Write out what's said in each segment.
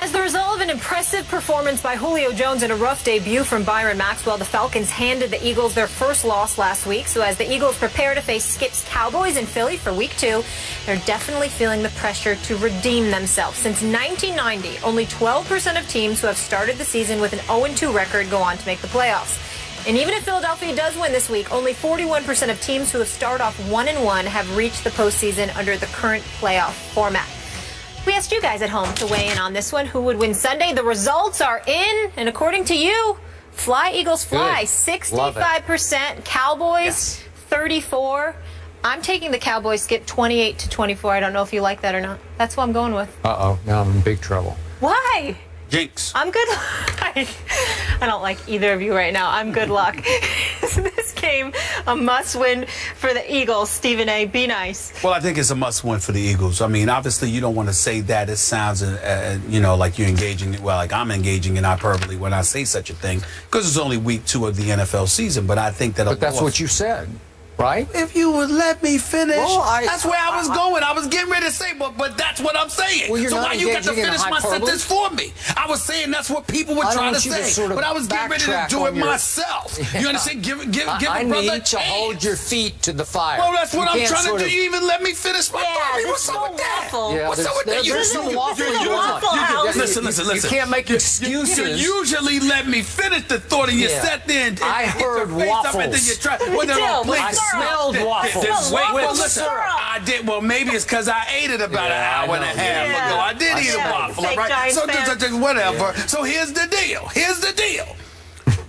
As the result of an impressive performance by Julio Jones and a rough debut from Byron Maxwell, the Falcons handed the Eagles their first loss last week. So as the Eagles prepare to face Skip's Cowboys in Philly for Week 2, they're definitely feeling the pressure to redeem themselves. Since 1990, only 12% of teams who have started the season with an 0-2 record go on to make the playoffs. And even if Philadelphia does win this week, only 41% of teams who have started off 1-1 have reached the postseason under the current playoff format. We asked you guys at home to weigh in on this one. Who would win Sunday? The results are in, and according to you, fly, Eagles, fly. 65%, Cowboys, 34%. I'm taking the Cowboys, Skip, 28-24. I don't know if you like that or not. That's what I'm going with. Uh-oh, now I'm in big trouble. Why? Jinx. I'm good. I don't like either of you right now. I'm good luck. This game a must-win for the Eagles. Stephen A., be nice. Well, I think it's a must-win for the Eagles. I mean, obviously, you don't want to say that. It sounds, like you're engaging, well, like I'm engaging in hyperbole when I say such a thing, because it's only week 2 of the NFL season. But I think that. But that's what you said, right? If you would let me finish, well, that's where I was going. I was getting ready to say, but that's what I'm saying. Well, so why you got to finish my sentence for me? I was saying that's what people were trying to say, but I was getting ready to do it myself. Yeah. You understand? Give a brother a chance. I need to hold your feet to the fire. Well, that's what I'm trying to do. You even let me finish my thought. What's up with that? Yeah, what's up with that? There's no waffle. Listen. You can't make excuses. You usually let me finish the thought, and you sat there and I heard waffles. I smelled waffles. I did. Well, maybe it's because I ate it about an hour and a half ago. I did eat a waffle, right? So whatever. So here's the deal.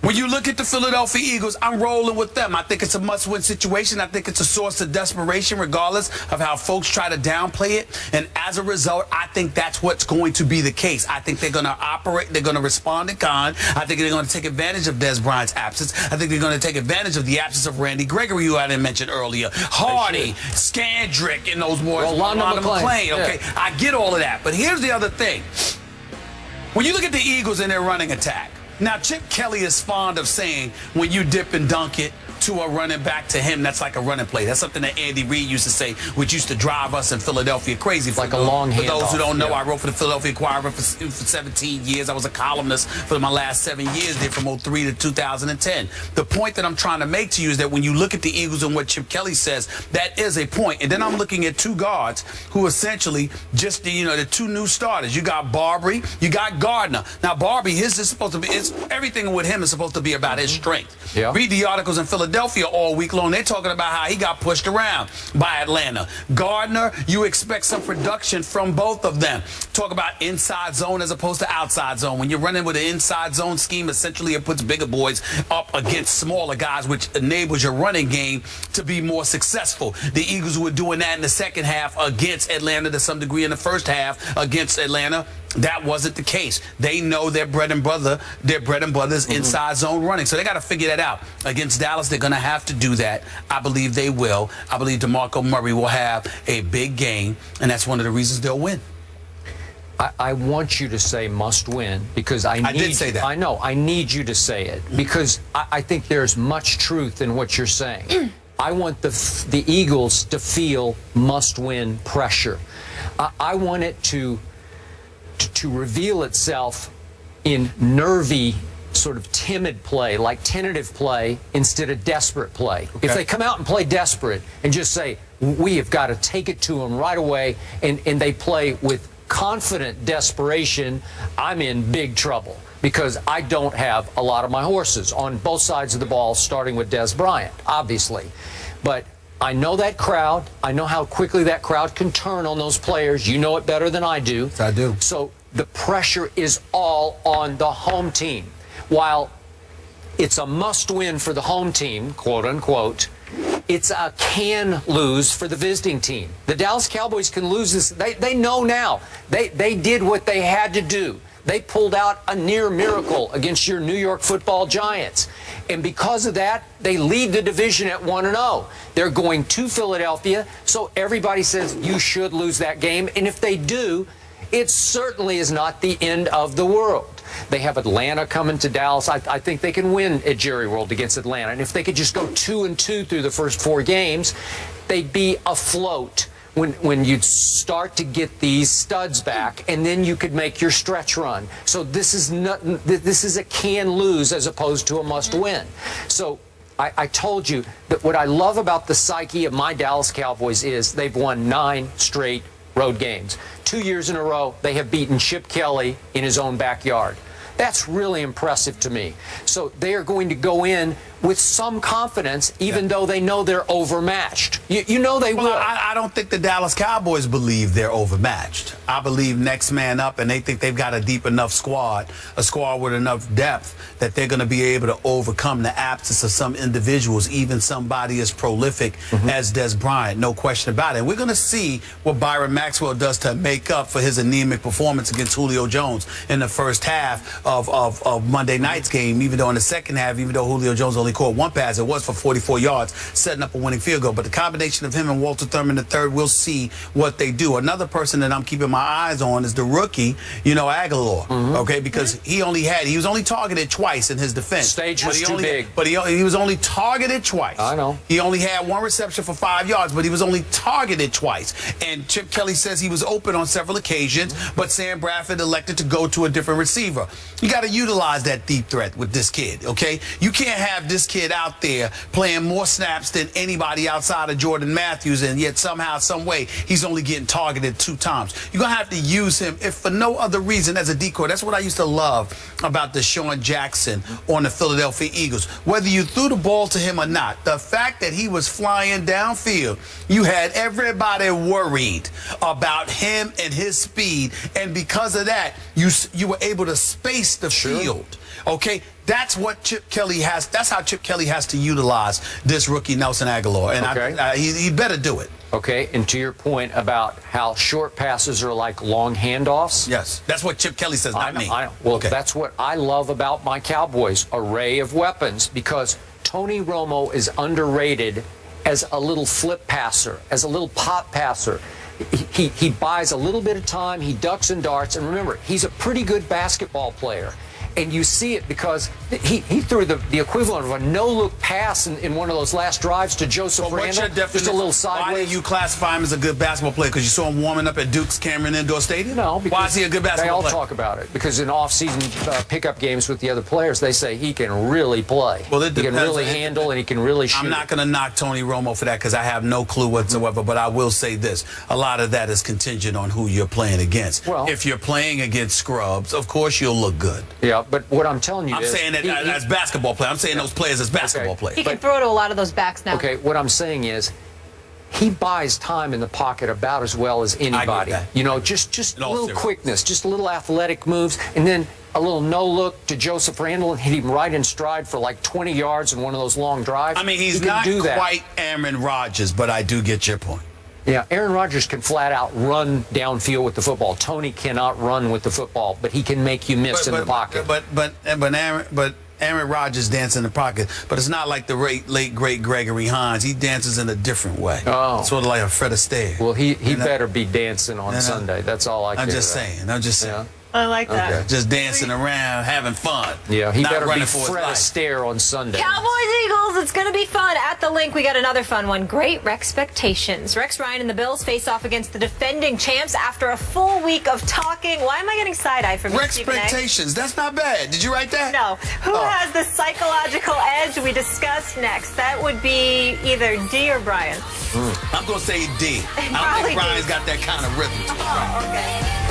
When you look at the Philadelphia Eagles, I'm rolling with them. I think it's a must-win situation. I think it's a source of desperation, regardless of how folks try to downplay it. And as a result, I think that's what's going to be the case. I think they're going to operate. They're going to respond in kind. I think they're going to take advantage of Des Bryant's absence. I think they're going to take advantage of the absence of Randy Gregory, who I didn't mention earlier. Hardy, Scandrick, and those boys. Rolando McClain. Okay, I get all of that. But here's the other thing. When you look at the Eagles and their running attack, now, Chip Kelly is fond of saying when you dip and dunk it to a running back to him, that's like a running play. That's something that Andy Reid used to say, which used to drive us in Philadelphia crazy. Like a long handoff. For those who don't know, I wrote for the Philadelphia Inquirer for 17 years. I was a columnist for my last 7 years there from 03 to 2010. The point that I'm trying to make to you is that when you look at the Eagles and what Chip Kelly says, that is a point. And then I'm looking at two guards who essentially just, the two new starters. You got Barbary, you got Gardner. Now, Barbary, his is supposed to be, everything with him is supposed to be about his strength. Yeah. Read the articles in Philadelphia all week long. They're talking about how he got pushed around by Atlanta. Gardner, you expect some production from both of them. Talk about inside zone as opposed to outside zone. When you're running with an inside zone scheme, essentially it puts bigger boys up against smaller guys, which enables your running game to be more successful. The Eagles were doing that in the second half against Atlanta to some degree in the first half against Atlanta. That wasn't the case. They know their bread and butter is inside zone running. So they got to figure that out. Against Dallas, they're going to have to do that. I believe they will. I believe DeMarco Murray will have a big game, and that's one of the reasons they'll win. I want you to say must win because I did say that. I know. I need you to say it because I think there's much truth in what you're saying. I want the Eagles to feel must win pressure. I want it to reveal itself in nervy, sort of timid play, like tentative play instead of desperate play. Okay. If they come out and play desperate and just say, we have got to take it to them right away, and they play with confident desperation, I'm in big trouble because I don't have a lot of my horses on both sides of the ball, starting with Des Bryant, obviously. But I know that crowd. I know how quickly that crowd can turn on those players. You know it better than I do. I do. So the pressure is all on the home team. While it's a must-win for the home team, quote unquote, it's a can lose for the visiting team. The Dallas Cowboys can lose this. They know now. They did what they had to do. They pulled out a near miracle against your New York Football Giants. And because of that, they lead the division at 1-0. They're going to Philadelphia, so everybody says you should lose that game. And if they do, it certainly is not the end of the world. They have Atlanta coming to Dallas. I think they can win at Jerry World against Atlanta. And if they could just go 2-2 through the first 4 games, they'd be afloat when you'd start to get these studs back, and then you could make your stretch run. So this is a can lose as opposed to a must win. So I told you that what I love about the psyche of my Dallas Cowboys is they've won 9 straight road games. 2 years in a row, they have beaten Chip Kelly in his own backyard. That's really impressive to me. So they are going to go in with some confidence, even though they know they're overmatched. You know they will. I don't think the Dallas Cowboys believe they're overmatched. I believe next man up, and they think they've got a deep enough squad, a squad with enough depth, that they're going to be able to overcome the absence of some individuals, even somebody as prolific as Des Bryant, no question about it. And we're going to see what Byron Maxwell does to make up for his anemic performance against Julio Jones in the first half of Monday night's game, even though in the second half, even though Julio Jones only caught 1 pass, it was for 44 yards, setting up a winning field goal. But the combination of him and Walter Thurman III, we'll see what they do. Another person that I'm keeping my eyes on is the rookie, Aguilar, okay, because he was only targeted twice in his defense. Stage was too big. But he was only targeted twice. I know. He only had 1 reception for 5 yards, but he was only targeted twice. And Chip Kelly says he was open on several occasions, but Sam Bradford elected to go to a different receiver. You got to utilize that deep threat with this kid, okay? You can't have this kid out there playing more snaps than anybody outside of Jordan Matthews, and yet somehow, some way, he's only getting targeted 2 times. You're going to have to use him, if for no other reason, as a decoy. That's what I used to love about Deshaun Jackson on the Philadelphia Eagles. Whether you threw the ball to him or not, the fact that he was flying downfield, you had everybody worried about him and his speed, and because of that, you were able to space the field. Okay, that's what Chip Kelly has. That's how Chip Kelly has to utilize this rookie Nelson Aguilar, and he better do it. Okay, and to your point about how short passes are like long handoffs. Yes, that's what Chip Kelly says, not me. Well, that's what I love about my Cowboys, array of weapons, because Tony Romo is underrated as a little flip passer, as a little pop passer. He buys a little bit of time, he ducks and darts, and remember, he's a pretty good basketball player. And you see it because he threw the equivalent of a no-look pass in one of those last drives to Joseph Randle. Just a little sideways. Why do you classify him as a good basketball player? Because you saw him warming up at Duke's Cameron Indoor Stadium? No. Why is he a good basketball player? They all talk about it. Because in off-season pickup games with the other players, they say he can really play. Well, he can really handle, and he can really shoot. I'm not going to knock Tony Romo for that because I have no clue whatsoever. But I will say this. A lot of that is contingent on who you're playing against. Well, if you're playing against scrubs, of course you'll look good. Yeah. But what I'm telling you is... I'm saying that as basketball players. I'm saying those players as basketball players. He can throw to a lot of those backs now. Okay, what I'm saying is he buys time in the pocket about as well as anybody. Just a little quickness, just a little athletic moves, and then a little no-look to Joseph Randle and hit him right in stride for like 20 yards in one of those long drives. I mean, he's not quite Aaron Rodgers, but I do get your point. Yeah, Aaron Rodgers can flat out run downfield with the football. Tony cannot run with the football, but he can make you miss in the pocket. But Aaron Rodgers dances in the pocket, but it's not like the late great Gregory Hines. He dances in a different way. Oh, sort of like a Fred Astaire. Well, he better be dancing on Sunday. That's all I care about. I'm just saying. Yeah. I like that. Okay. Just dancing around, having fun. Yeah, he better be Fred Astaire on Sunday. Cowboys, Eagles, it's going to be fun. At the link, we got another fun one. Great Rexpectations. Rex Ryan and the Bills face off against the defending champs after a full week of talking. Why am I getting side-eye from you, Rexpectations. That's not bad. Did you write that? No. Who has the psychological edge? We discuss next. That would be either D or Brian. I'm going to say D. I don't think Brian's got that kind of rhythm. Oh, okay.